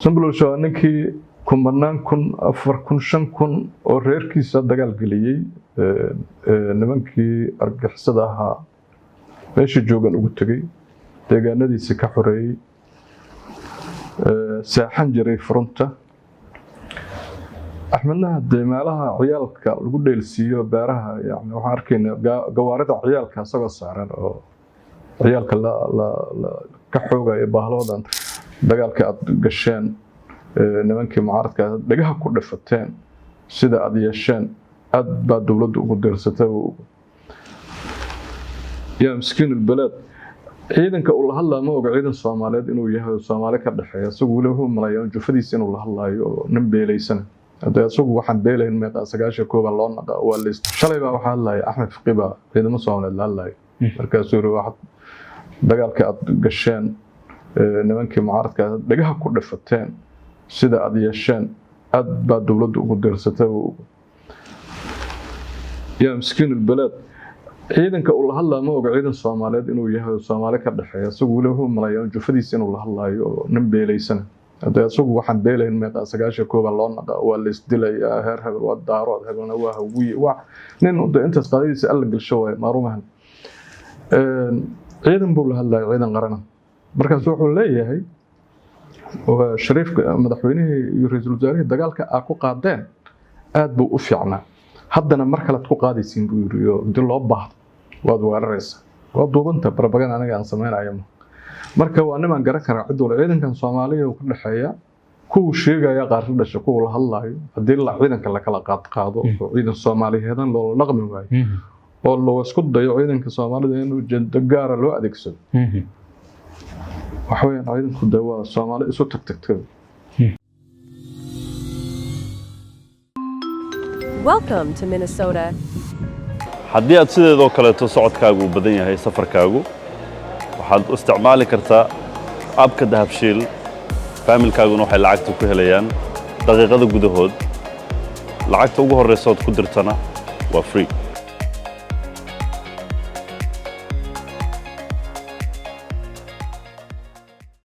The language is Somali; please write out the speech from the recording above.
Sambulsho ninkii kumanaan kun 4,000 kun oo reerkiisa dagaal galiyay nimankii argixisada ahaa meesha joogan ugu tagay deegaanadiisa ka xoreeyay saaxan jiray fronta Axmedna deemaalaha ciyaalka lagu dheelsiyo beeraha yani waxaan arkaynaa gawaarida ciyaalka asagoo saaran oo ciyaalka la ka xoogay bahloodan dagaalka aad gasheen nimankii mucaaradka dhagaha ku dhafateen sida aad yeesheen aad baa dawladdu ugu dirsatay yaa miskiin balad ciidanka uu la hadlaa ma oga ciidan Soomaaliyeed inuu yahay Soomaali ka dhaxeeya isagu wali wuxuu malayn jufadiisa inuu la hadlaayo nin beelaysan hada isagu waxaan beelayn meeqa 9 loo naqa waa list shalay baa waxa hadlay Axmed Fiqiba ciidamada Soomaaliyeed la hadlay markaas uu wax dagaalka aad gasheen nimankii mucaaradka dhagaha ku dhafateen sida aad yeesheen aad baa dawladdu ugu dirsatay yaa miskiin balad ciidanka uu la hadlaa ma oga ciidan Soomaaliyeed inuu yahay Soomaali ka dhaxeeya isagu wali wuxuu malayn jufadiisa inuu la hadlaayo nin beelaysan hada isagu waxaan beelayn meeqa 9 loo naqa waa list dilay heer hebel waa daarood hebelna waa hawiye waa nin inta qadadiisa alla galsho way maarumahan ciidan buu la hadlay ciidan qaran markaas wuxuu leeyahay oo shariifka madaxweynaha iyo ra'iisul wasaaraha dagaalka ku qaadeen aad buu u fiicnaa haddana mar kale ku qaadaysiin buu yiri dil loo baahdo waad weeraraysa waa duubanta propaganda anaga aan sameeynayo marka waa niman garan kara cid wal ciidankan Soomaaliya oo ka dhaxeeya ku sheegaya qaar dhashay ku la hadlayo hadii la ciidanka la kala qaado oo ciidan Soomaaliyeed loo dhaqmi waayo oo loo isku dayo ciidanka Soomaalida inuu janda gaar loo adeegsado waxweyn ciidanku dawaa Soomaali isu tagtagtay Welcome to Minnesota. haddii aad sideedoo kaleeto socodkaagu u badan yahay safarkaagu waxaad u isticmaali kartaa abka dahabshiil familkaaguna waxay lacagta ku helayaan daqiiqada gudahood lacagta ugu horeysa oo ku dirtana waa free